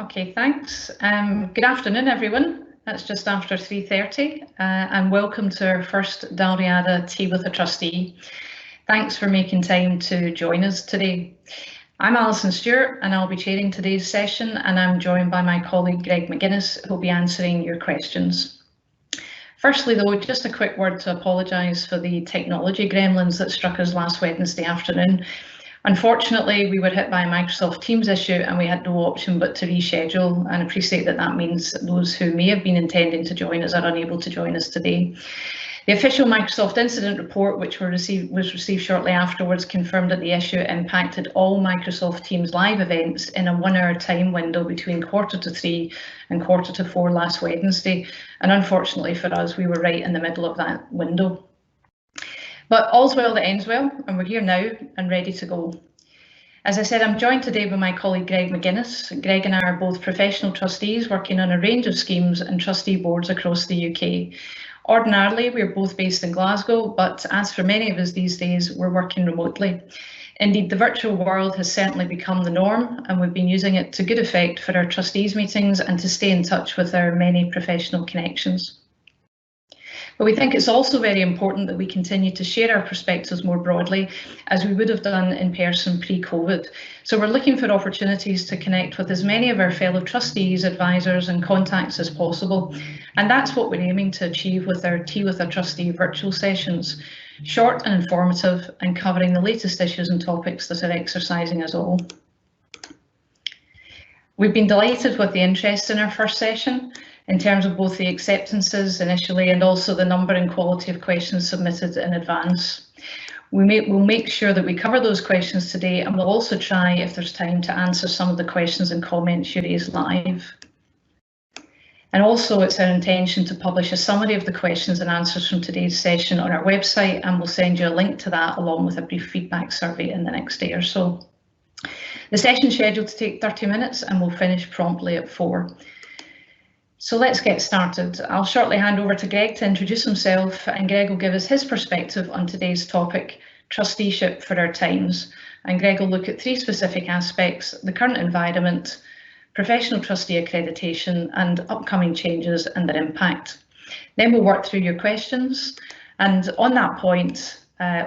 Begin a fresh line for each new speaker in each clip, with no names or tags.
Okay, thanks. Good afternoon, everyone. That's just after 3:30, and welcome to our first Dalriada Tea with a Trustee. Thanks for making time to join us today. I'm Alison Stewart, and I'll be chairing today's session, and I'm joined by my colleague Greig McGuinness, who'll be answering your questions. Firstly, though, just a quick word to apologise for the technology gremlins that struck us last Wednesday afternoon. Unfortunately, we were hit by a Microsoft Teams issue and we had no option but to reschedule, and appreciate that that means those who may have been intending to join us are unable to join us today. The official Microsoft incident report, which was received shortly afterwards, confirmed that the issue impacted all Microsoft Teams live events in a 1 hour time window between 3:15 and 4:45 last Wednesday. And unfortunately for us, we were right in the middle of that window. But all's well that ends well, and we're here now and ready to go. As I said, I'm joined today by my colleague Greig McGuinness. Greig and I are both professional trustees working on a range of schemes and trustee boards across the UK. Ordinarily, we're both based in Glasgow, but as for many of us these days, we're working remotely. Indeed, the virtual world has certainly become the norm, and we've been using it to good effect for our trustees meetings and to stay in touch with our many professional connections. But we think it's also very important that we continue to share our perspectives more broadly, as we would have done in person pre-COVID. So we're looking for opportunities to connect with as many of our fellow trustees, advisors and contacts as possible. And that's what we're aiming to achieve with our Tea with a Trustee virtual sessions, short and informative and covering the latest issues and topics that are exercising us all. We've been delighted with the interest in our first session, in terms of both the acceptances initially and also the number and quality of questions submitted in advance. We'll make sure that we cover those questions today, and we'll also try, if there's time, to answer some of the questions and comments you raise live. And also it's our intention to publish a summary of the questions and answers from today's session on our website, and we'll send you a link to that along with a brief feedback survey in the next day or so. The session is scheduled to take 30 minutes and we'll finish promptly at 4. So let's get started. I'll shortly hand over to Greig to introduce himself, and Greig will give us his perspective on today's topic, trusteeship for our times. And Greig will look at 3 specific aspects: the current environment, professional trustee accreditation and upcoming changes and their impact. Then we'll work through your questions, and on that point,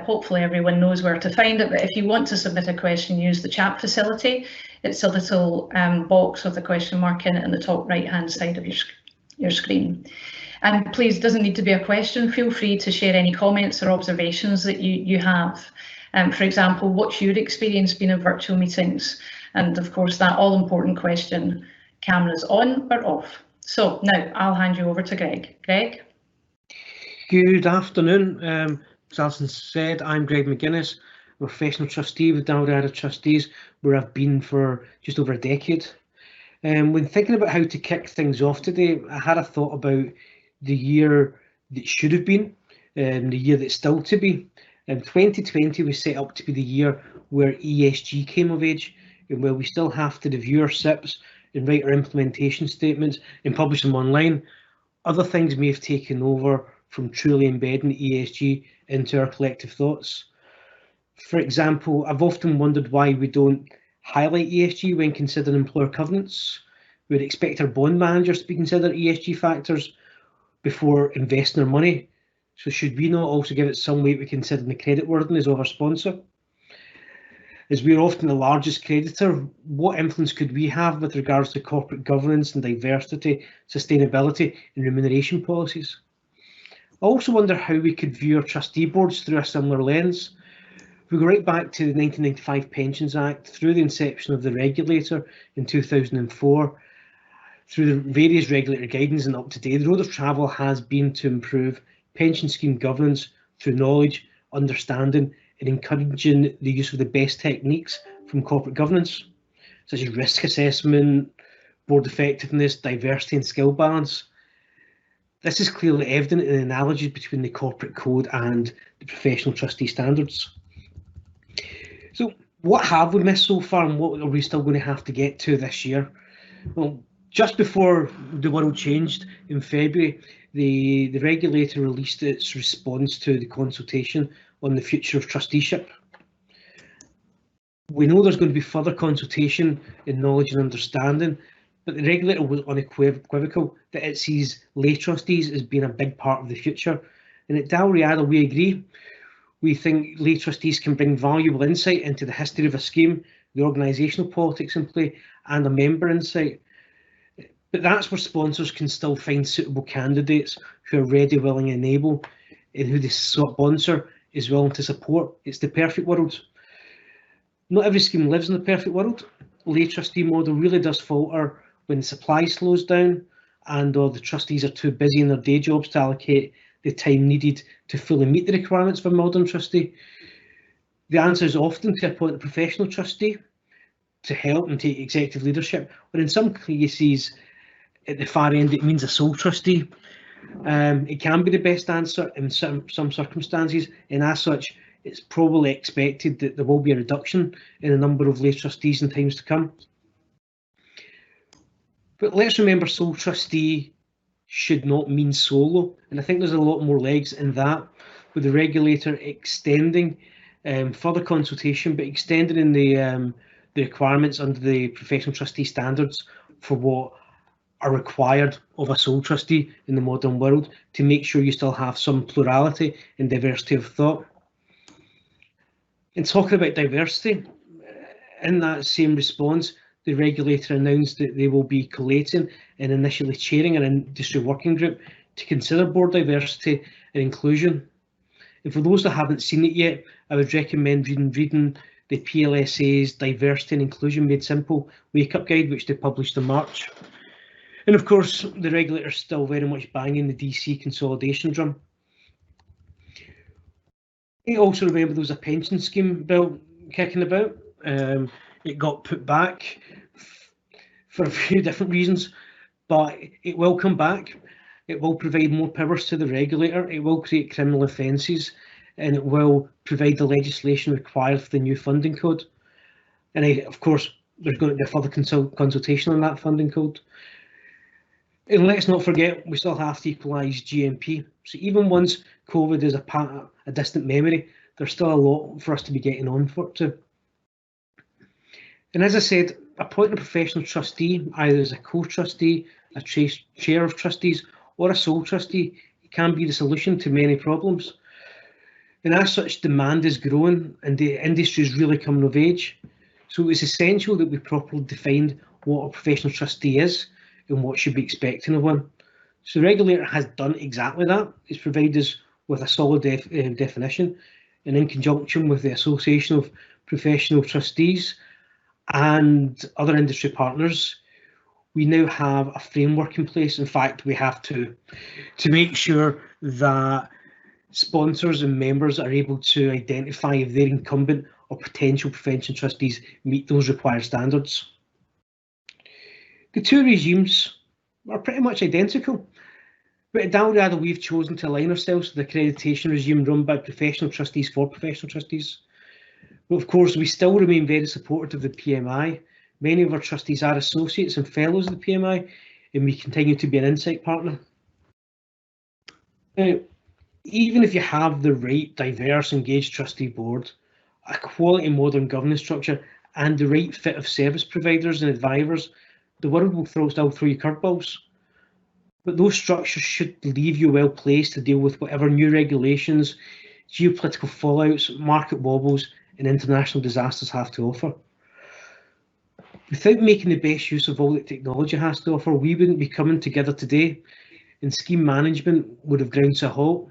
hopefully everyone knows where to find it, but if you want to submit a question, use the chat facility. It's a little box with a question mark in it in the top right hand side of your screen. And please, it doesn't need to be a question, feel free to share any comments or observations that you have. For example, what's your experience been in virtual meetings? And of course, that all important question, cameras on or off? So now I'll hand you over to Greig. Greig?
Good afternoon. As Alison said, I'm Greig McGuinness, a professional trustee with Dalriada Trustees, where I've been for just over a decade. When thinking about how to kick things off today, I had a thought about the year that should have been, the year that's still to be. 2020 was set up to be the year where ESG came of age, and where we still have to review our SIPs and write our implementation statements and publish them online. Other things may have taken over from truly embedding ESG into our collective thoughts. For example, I've often wondered why we don't highlight ESG when considering employer covenants. We'd expect our bond managers to be considered ESG factors before investing our money. So should we not also give it some weight when considering the creditworthiness of our sponsor? As we're often the largest creditor, what influence could we have with regards to corporate governance and diversity, sustainability and remuneration policies? I also wonder how we could view our trustee boards through a similar lens. We go right back to the 1995 Pensions Act, through the inception of the regulator in 2004, through the various regulatory guidance and up to date. The road of travel has been to improve pension scheme governance through knowledge, understanding and encouraging the use of the best techniques from corporate governance, such as risk assessment, board effectiveness, diversity and skill balance. This is clearly evident in the analogies between the corporate code and the professional trustee standards. So what have we missed so far, and what are we still going to have to get to this year? Well, just before the world changed in February, the regulator released its response to the consultation on the future of trusteeship. We know there's going to be further consultation in knowledge and understanding, but the regulator was unequivocal that it sees lay trustees as being a big part of the future. And at Dalriada, we agree. We think lay trustees can bring valuable insight into the history of a scheme, the organisational politics in play, and a member insight. But that's where sponsors can still find suitable candidates who are ready, willing, and able, and who the sponsor is willing to support. It's the perfect world. Not every scheme lives in the perfect world. Lay trustee model really does falter when the supply slows down and or the trustees are too busy in their day jobs to allocate the time needed to fully meet the requirements of a modern trustee. The answer is often to appoint a professional trustee to help and take executive leadership, but in some cases, at the far end, it means a sole trustee. It can be the best answer in some circumstances, and as such, it's probably expected that there will be a reduction in the number of lay trustees in times to come. But let's remember, sole trustee should not mean solo, and I think there's a lot more legs in that, with the regulator extending further consultation, but extending in the requirements under the professional trustee standards for what are required of a sole trustee in the modern world, to make sure you still have some plurality and diversity of thought. In talking about diversity, in that same response, the regulator announced that they will be collating and initially chairing an industry working group to consider board diversity and inclusion. And for those that haven't seen it yet, I would recommend reading the PLSA's Diversity and Inclusion Made Simple Wake-up Guide, which they published in March. And of course, the regulator is still very much banging the DC consolidation drum. I also remember there was a pension scheme bill kicking about. It got put back for a few different reasons, but it will come back. It will provide more powers to the regulator. It will create criminal offences, and it will provide the legislation required for the new funding code. And of course, there's going to be a further consultation on that funding code. And let's not forget, we still have to equalise GMP. So even once COVID is a distant memory, there's still a lot for us to be getting on to. And as I said, appointing a professional trustee, either as a co-trustee, a chair of trustees, or a sole trustee, can be the solution to many problems. And as such, demand is growing and the industry is really coming of age. So it's essential that we properly define what a professional trustee is and what should be expected of one. So the regulator has done exactly that. It's provided us with a solid definition, and in conjunction with the Association of Professional Trustees and other industry partners, we now have a framework in place. In fact, we have to make sure that sponsors and members are able to identify if their incumbent or potential professional trustees meet those required standards. The two regimes are pretty much identical, but at Dalriada we've chosen to align ourselves with the accreditation regime run by professional trustees for professional trustees. But of course, we still remain very supportive of the PMI. Many of our trustees are associates and fellows of the PMI, and we continue to be an insight partner. Now, even if you have the right, diverse, engaged trustee board, a quality modern governance structure, and the right fit of service providers and advisors, the world will still throw you curveballs. But those structures should leave you well placed to deal with whatever new regulations, geopolitical fallouts, market wobbles, and international disasters have to offer. Without making the best use of all that technology has to offer, we wouldn't be coming together today, and scheme management would have ground to a halt.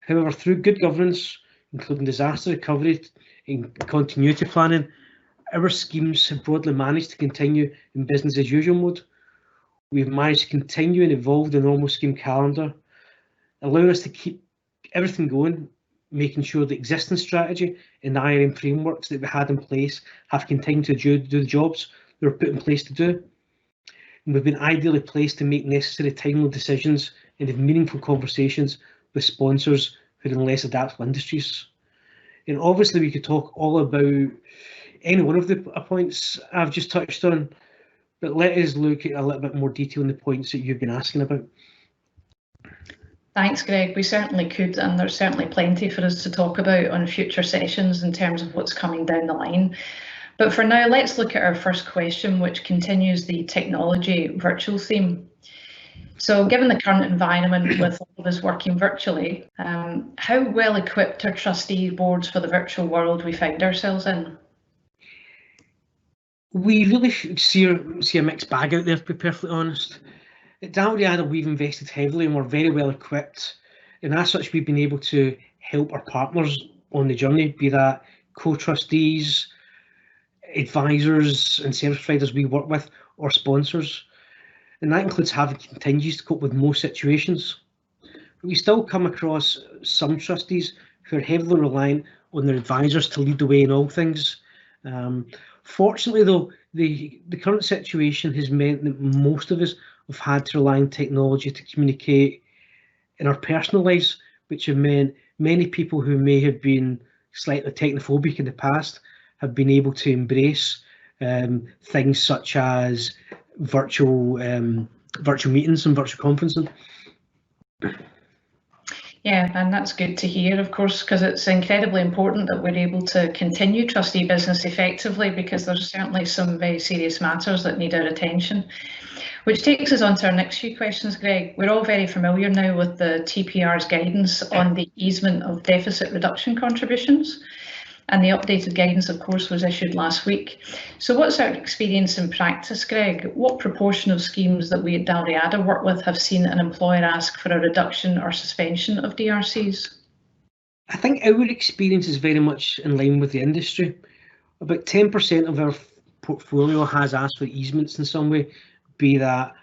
However, through good governance, including disaster recovery and continuity planning, our schemes have broadly managed to continue in business as usual mode. We've managed to continue and evolve the normal scheme calendar, allowing us to keep everything going, making sure the existing strategy and the IRM frameworks that we had in place have continued to do the jobs they were put in place to do. And we've been ideally placed to make necessary timely decisions and have meaningful conversations with sponsors who are in less adaptable industries. And obviously we could talk all about any one of the points I've just touched on, but let us look at a little bit more detail in the points that you've been asking about.
Thanks, Greg. We certainly could, and there's certainly plenty for us to talk about on future sessions in terms of what's coming down the line. But for now, let's look at our first question, which continues the technology virtual theme. So given the current environment with all of us working virtually, how well equipped are trustee boards for the virtual world we find ourselves in?
We really see a mixed bag out there, to be perfectly honest. At Dalriada, we've invested heavily and we're very well equipped. And as such, we've been able to help our partners on the journey, be that co-trustees, advisors and service providers we work with, or sponsors. And that includes having contingencies to cope with most situations. But we still come across some trustees who are heavily reliant on their advisors to lead the way in all things. Fortunately, though, the current situation has meant that most of us have had to rely on technology to communicate in our personal lives, which have meant many people who may have been slightly technophobic in the past have been able to embrace things such as virtual meetings and virtual conferencing.
Yeah, and that's good to hear, of course, because it's incredibly important that we're able to continue trustee business effectively, because there's certainly some very serious matters that need our attention. Which takes us on to our next few questions, Greg. We're all very familiar now with the TPR's guidance on the easement of deficit reduction contributions. And the updated guidance, of course, was issued last week. So what's our experience in practice, Greg? What proportion of schemes that we at Dalriada work with have seen an employer ask for a reduction or suspension of DRCs?
I think our experience is very much in line with the industry. About 10% of our portfolio has asked for easements in some way, be that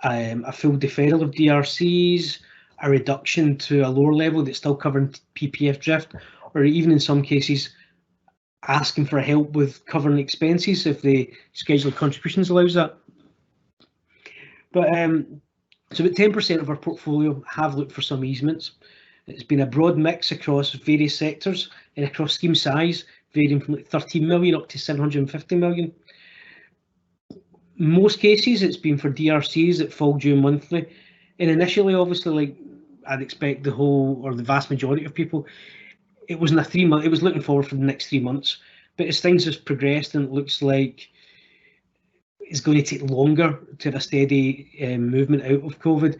a full deferral of DRCs, a reduction to a lower level that's still covering PPF drift, or even in some cases asking for help with covering expenses if the schedule of contributions allows that. But so about 10% of our portfolio have looked for some easements. It's been a broad mix across various sectors and across scheme size, varying from like 13 million up to 750 million. Most cases it's been for DRCs that fall due monthly, and initially obviously, like I'd expect the vast majority of people, it wasn't a 3 month, it was looking forward for the next 3 months. But as things have progressed and it looks like it's going to take longer to have a steady movement out of COVID,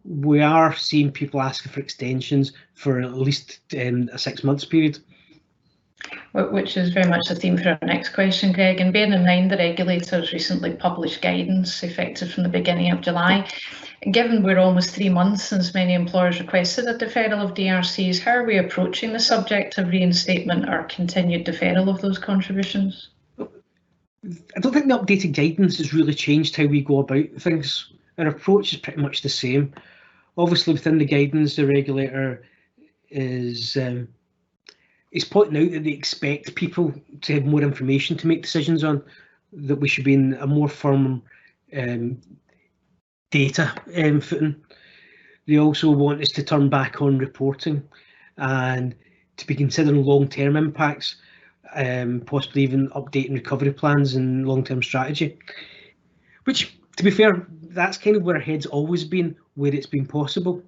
we are seeing people asking for extensions for at least a 6 months period.
Which is very much the theme for our next question, Greg. And bearing in mind the regulators recently published guidance effective from the beginning of July, given we're almost 3 months since many employers requested a deferral of DRCs, how are we approaching the subject of reinstatement or continued deferral of those contributions?
I don't think the updated guidance has really changed how we go about things. Our approach is pretty much the same. Obviously, within the guidance, the regulator is pointing out that they expect people to have more information to make decisions on, that we should be in a more firm data footing. They also want us to turn back on reporting and to be considering long-term impacts, possibly even updating recovery plans and long-term strategy. Which, to be fair, that's kind of where our head's always been, where it's been possible.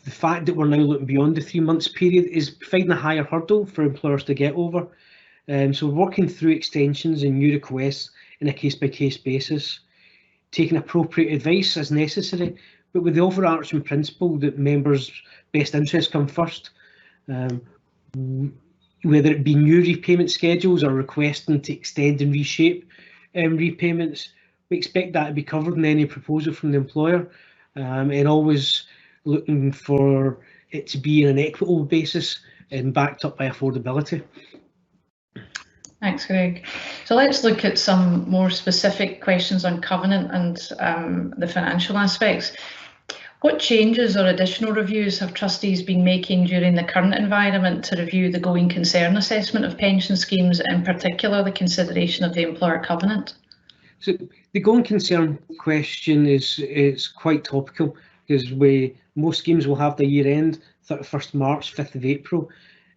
The fact that we're now looking beyond the 3 months period is providing a higher hurdle for employers to get over. So we're working through extensions and new requests in a case-by-case basis, taking appropriate advice as necessary, but with the overarching principle that members' best interests come first. Whether it be new repayment schedules or requesting to extend and reshape repayments, we expect that to be covered in any proposal from the employer, and always looking for it to be on an equitable basis and backed up by affordability.
Thanks, Greg. So let's look at some more specific questions on covenant and the financial aspects. What changes or additional reviews have trustees been making during the current environment to review the going concern assessment of pension schemes, in particular the consideration of the employer covenant?
So the going concern question is quite topical, because most schemes will have their year end 31st March, 5th of April,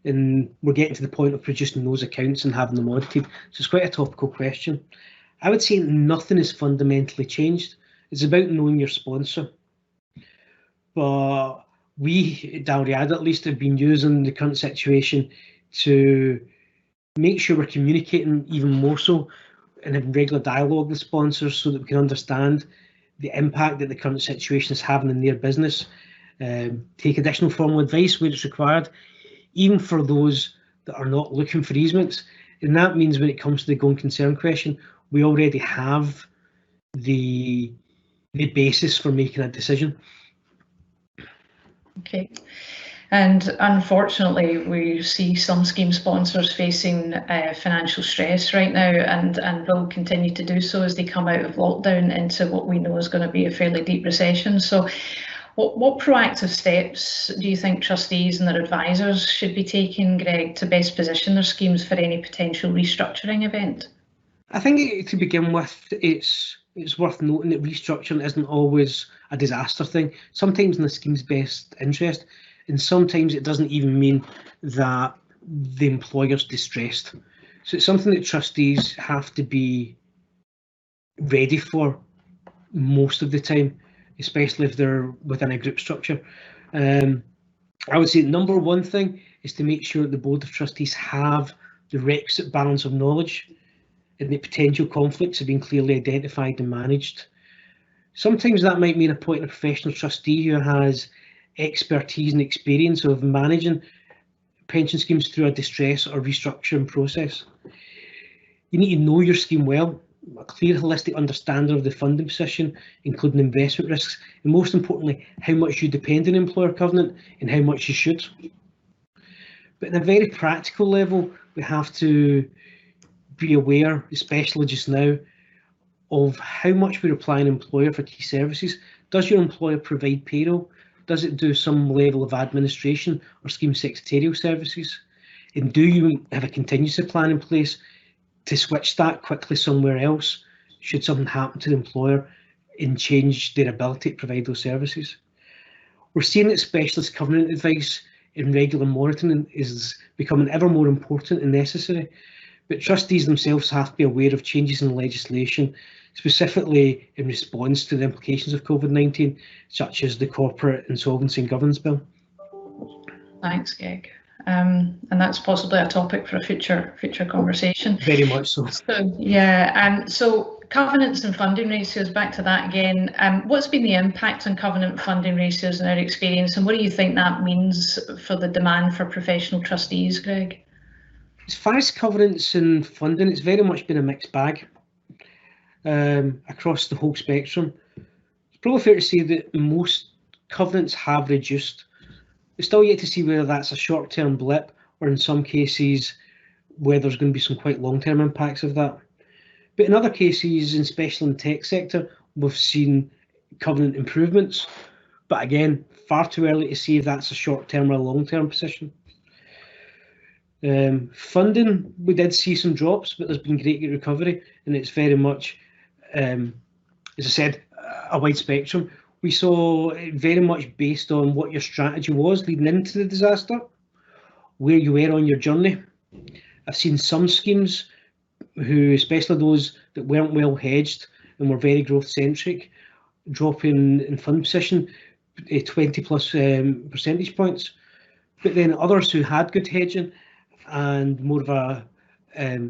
and we're getting to the point of producing those accounts and having them audited. So it's quite a topical question. I would say nothing has fundamentally changed. It's about knowing your sponsor. But we at Dalriada at least have been using the current situation to make sure we're communicating even more so and having regular dialogue with sponsors so that we can understand the impact that the current situation is having in their business, take additional formal advice where it's required, even for those that are not looking for easements. And that means when it comes to the going concern question, we already have the basis for making a decision.
Okay. And unfortunately, we see some scheme sponsors facing financial stress right now, and will continue to do so as they come out of lockdown into what we know is going to be a fairly deep recession. So what proactive steps do you think trustees and their advisors should be taking, Greg, to best position their schemes for any potential restructuring event?
I think to begin with, it's worth noting that restructuring isn't always a disaster thing. Sometimes in the scheme's best interest, and sometimes it doesn't even mean that the employer's distressed. So it's something that trustees have to be ready for most of the time, especially if they're within a group structure. I would say number one thing is to make sure that the Board of Trustees have the requisite balance of knowledge and the potential conflicts have been clearly identified and managed. Sometimes that might mean appointing a professional trustee who has expertise and experience of managing pension schemes through a distress or restructuring process. You need to know your scheme well, a clear holistic understanding of the funding position, including investment risks, and most importantly, how much you depend on employer covenant and how much you should. But at a very practical level, we have to be aware, especially just now, of how much we rely on employer for key services. Does your employer provide payroll? Does it do some level of administration or scheme secretarial services? And do you have a contingency plan in place to switch that quickly somewhere else should something happen to the employer and change their ability to provide those services? We're seeing that specialist covenant advice and regular monitoring is becoming ever more important and necessary, but trustees themselves have to be aware of changes in legislation, specifically in response to the implications of COVID-19, such as the Corporate Insolvency and Governance Bill.
Thanks, Greg. And that's possibly a topic for a future conversation.
Very much so.
So yeah, so covenants and funding ratios, back to that again. What's been the impact on covenant funding ratios in our experience, and what do you think that means for the demand for professional trustees, Greg?
As far as covenants and funding, it's very much been a mixed bag across the whole spectrum. It's probably fair to say that most covenants have reduced. We're still yet to see whether that's a short-term blip or in some cases where there's going to be some quite long-term impacts of that. But in other cases, and especially in the tech sector, we've seen covenant improvements. But again, far too early to see if that's a short-term or a long-term position. Funding, we did see some drops, but there's been great recovery, and it's very much, as I said, a wide spectrum. We saw it very much based on what your strategy was leading into the disaster, where you were on your journey. I've seen some schemes who, especially those that weren't well hedged and were very growth centric, drop in fund position 20 plus percentage points. But then others who had good hedging and more of a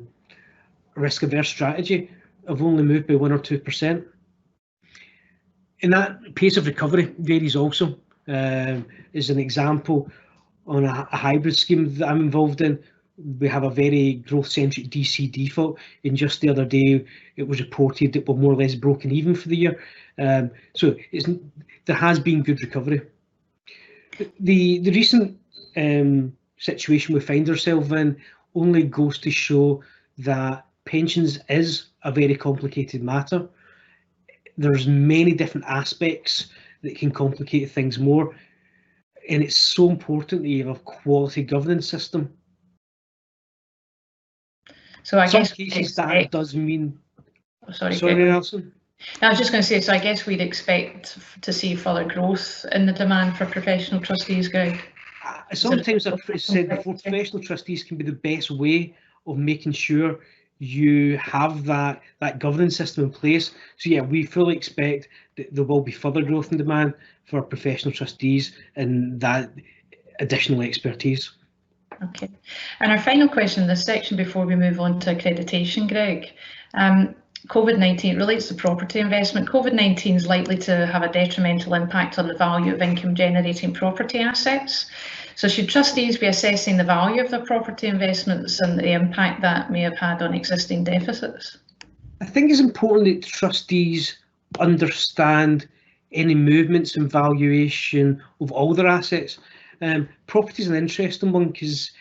risk-averse strategy have only moved by 1 or 2%. And that pace of recovery varies also. As an example, on a hybrid scheme that I'm involved in, we have a very growth-centric DC default, and just the other day it was reported that we're more or less broken even for the year. So there has been good recovery. The recent situation we find ourselves in only goes to show that pensions is a very complicated matter. There's many different aspects that can complicate things more, and it's so important that you have a quality governance system.
So I guess
some cases that does mean.
Sorry,
Alison.
I was just going to say, so I guess we'd expect to see further growth in the demand for professional trustees, Greg.
Sometimes I've said before, professional trustees can be the best way of making sure you have that governance system in place. So yeah, we fully expect that there will be further growth in demand for professional trustees and that additional expertise.
Okay. And our final question in this section before we move on to accreditation, Greig. COVID-19 relates to property investment. COVID-19 is likely to have a detrimental impact on the value of income generating property assets. So should trustees be assessing the value of their property investments and the impact that may have had on existing deficits?
I think it's important that trustees understand any movements in valuation of all their assets. Property is an interesting one because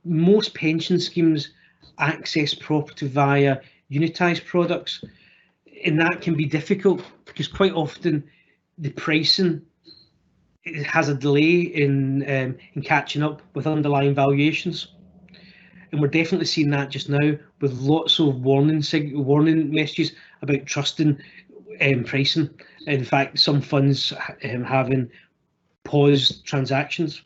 most pension schemes access property via unitised products, and that can be difficult because quite often the pricing has a delay in catching up with underlying valuations. And we're definitely seeing that just now with lots of warning messages about trusting pricing. In fact, some funds having paused transactions.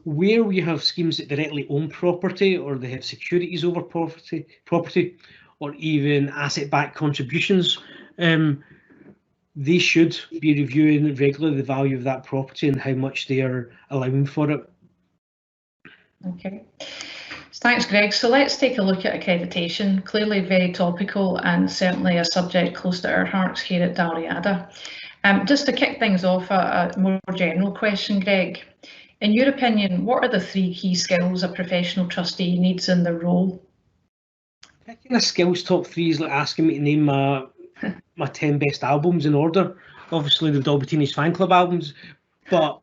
Where we have schemes that directly own property, or they have securities over property, or even asset-backed contributions, they should be reviewing regularly the value of that property and how much they are allowing for it.
Okay. Thanks, Greig. So let's take a look at accreditation. Clearly very topical and certainly a subject close to our hearts here at Dalriada. Just to kick things off, a more general question, Greig. In your opinion, what are the 3 key skills a professional trustee needs in their role?
Picking a skills top 3 is like asking me to name my 10 best albums in order. Obviously, the Dolby Teenage Fan Club albums, but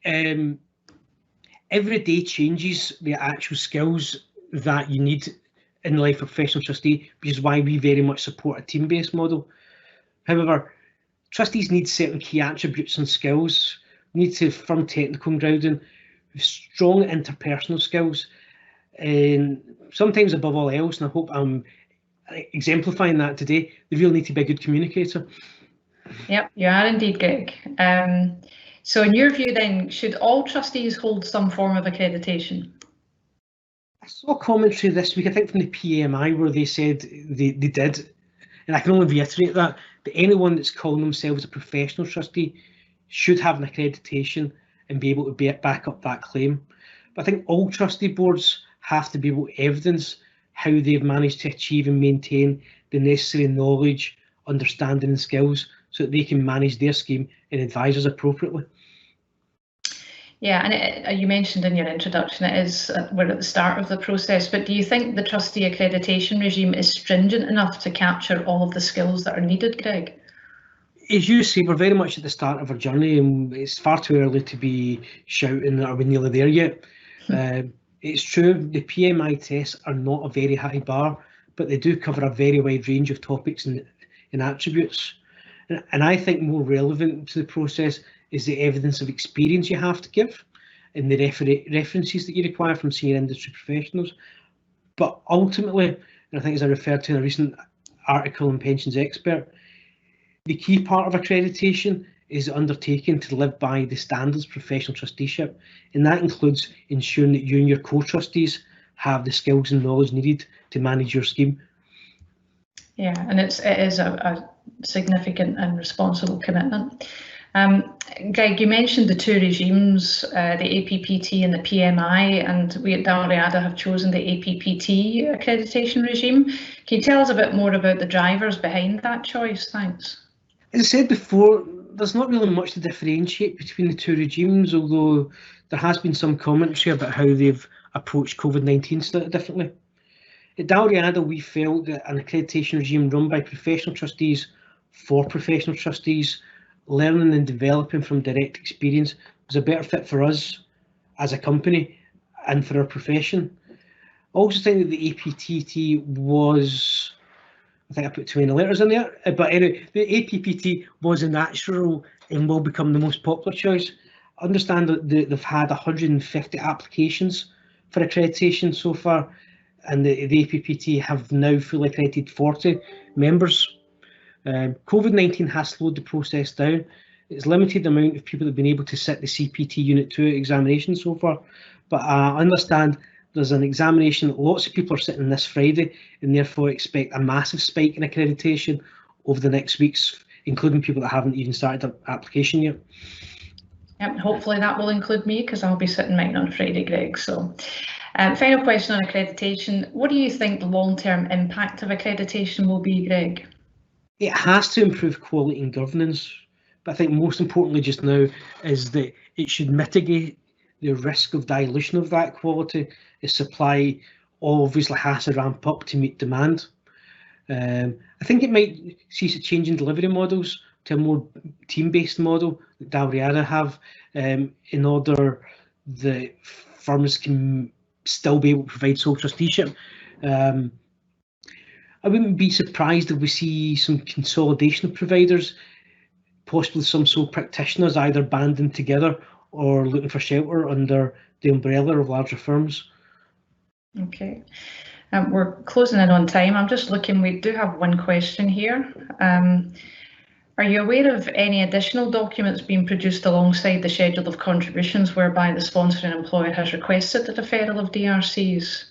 every day changes the actual skills that you need in the life of a professional trustee, which is why we very much support a team-based model. However, trustees need certain key attributes and skills. We need to have firm technical grounding, strong interpersonal skills, and sometimes above all else, and I hope I'm exemplifying that today, they really need to be a good communicator.
Yep, you are indeed, Greig. So in your view then, should all trustees hold some form of accreditation?
I saw a commentary this week, I think from the PMI, where they said they did, and I can only reiterate that anyone that's calling themselves a professional trustee should have an accreditation and be able to back up that claim. But I think all trustee boards have to be able to evidence how they've managed to achieve and maintain the necessary knowledge, understanding and skills so that they can manage their scheme and advisors appropriately.
Yeah, and you mentioned in your introduction we're at the start of the process, but do you think the trustee accreditation regime is stringent enough to capture all of the skills that are needed, Greig?
As you say, we're very much at the start of our journey, and it's far too early to be shouting that are we nearly there yet. It's true, the PMI tests are not a very high bar, but they do cover a very wide range of topics and attributes. And I think more relevant to the process is the evidence of experience you have to give and the references that you require from senior industry professionals. But ultimately, and I think as I referred to in a recent article in Pensions Expert, the key part of accreditation is undertaken to live by the standards of professional trusteeship, and that includes ensuring that you and your co-trustees have the skills and knowledge needed to manage your scheme. Yeah,
and it is a significant and responsible commitment. Greig, you mentioned the 2 regimes, the APPT and the PMI, and we at Dalriada have chosen the APPT accreditation regime. Can you tell us a bit more about the drivers behind that choice? Thanks.
As I said before, there's not really much to differentiate between the 2 regimes, although there has been some commentary about how they've approached COVID-19 slightly differently. At Dalriada, we felt that an accreditation regime run by professional trustees for professional trustees, learning and developing from direct experience, was a better fit for us as a company and for our profession. I also think that the APPT was, I think I put 20 letters in there, but anyway, the APPT was a natural and will become the most popular choice. I understand that they've had 150 applications for accreditation so far, and the APPT have now fully accredited 40 members. COVID-19 has slowed the process down. It's limited the amount of people that have been able to sit the CPT Unit 2 examination so far, but I understand there's an examination that lots of people are sitting this Friday, and therefore expect a massive spike in accreditation over the next weeks, including people that haven't even started their application yet.
Yep, hopefully that will include me, because I'll be sitting mine on Friday, Greig. So, final question on accreditation. What do you think the long-term impact of accreditation will be, Greig?
It has to improve quality and governance, but I think most importantly just now is that it should mitigate the risk of dilution of that quality as supply obviously has to ramp up to meet demand. I think it might see a change in delivery models to a more team-based model that Dalriada have, in order that firms can still be able to provide sole trusteeship. I wouldn't be surprised if we see some consolidation of providers, possibly some sole practitioners either banding together or looking for shelter under the umbrella of larger firms.
Okay. We're closing in on time. I'm just looking, we do have one question here. Are you aware of any additional documents being produced alongside the schedule of contributions whereby the sponsoring employer has requested the deferral of DRCs,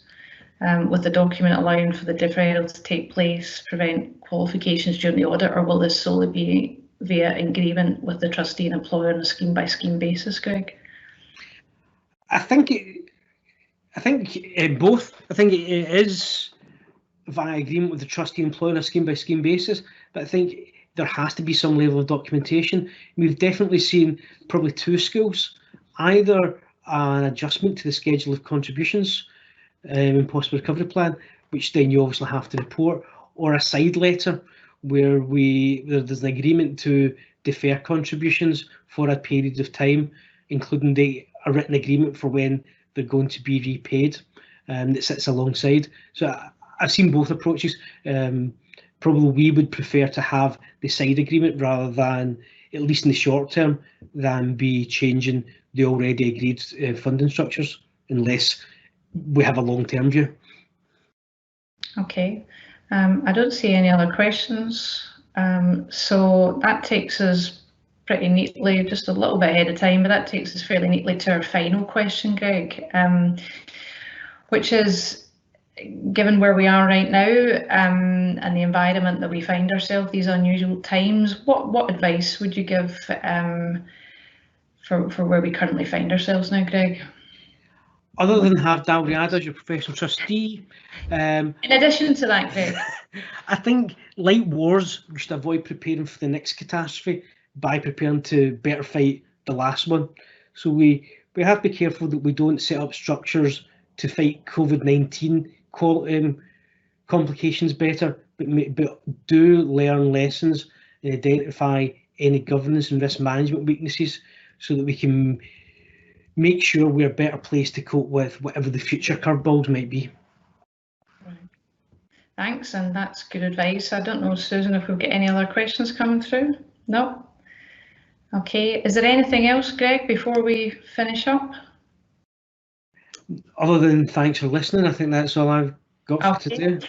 with the document allowing for the deferral to take place, prevent qualifications during the audit, or will this solely be via agreement with the trustee and employer on a scheme-by-scheme basis, Greig?
I think both. I think it is via agreement with the trustee and employer on a scheme-by-scheme basis, but I think there has to be some level of documentation. We've definitely seen probably two schools, either an adjustment to the schedule of contributions in possible recovery plan, which then you obviously have to report, or a side letter where there's an agreement to defer contributions for a period of time, including a written agreement for when they're going to be repaid, that sits alongside. So I've seen both approaches. Probably we would prefer to have the side agreement rather than, at least in the short term, than be changing the already agreed funding structures, unless we have a long-term view.
Okay, I don't see any other questions. So that takes us pretty neatly, just a little bit ahead of time, but that takes us fairly neatly to our final question, Greig, which is, given where we are right now, and the environment that we find ourselves, these unusual times, what advice would you give for where we currently find ourselves now, Greig?
Other than have Dalriada as your professional trustee.
In addition to that, Greig,
I think, like wars, we should avoid preparing for the next catastrophe by preparing to better fight the last one. So we have to be careful that we don't set up structures to fight COVID-19 complications better, but do learn lessons and identify any governance and risk management weaknesses so that we can make sure we're better placed to cope with whatever the future curveballs might be.
Thanks, and that's good advice. I don't know, Susan, if we've got any other questions coming through? No? Okay, is there anything else, Greig, before we finish up?
Other than thanks for listening, I think that's all I've got for today.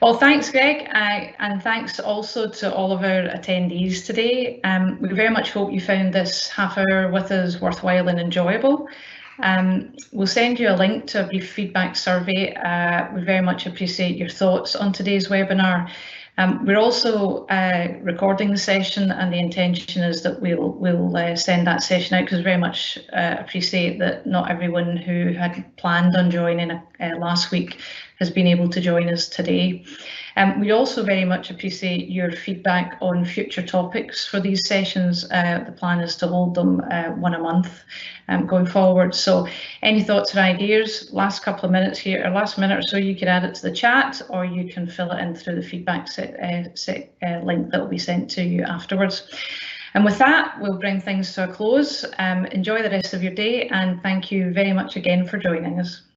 Well, thanks, Greig, and thanks also to all of our attendees today. We very much hope you found this half hour with us worthwhile and enjoyable. We'll send you a link to a brief feedback survey. We very much appreciate your thoughts on today's webinar. We're also recording the session, and the intention is that we'll send that session out, because we very much appreciate that not everyone who had planned on joining last week has been able to join us today. We also very much appreciate your feedback on future topics for these sessions. The plan is to hold them one a month going forward. So any thoughts or ideas, last couple of minutes here, or last minute or so, you can add it to the chat, or you can fill it in through the feedback link that will be sent to you afterwards. And with that, we'll bring things to a close. Enjoy the rest of your day, and thank you very much again for joining us.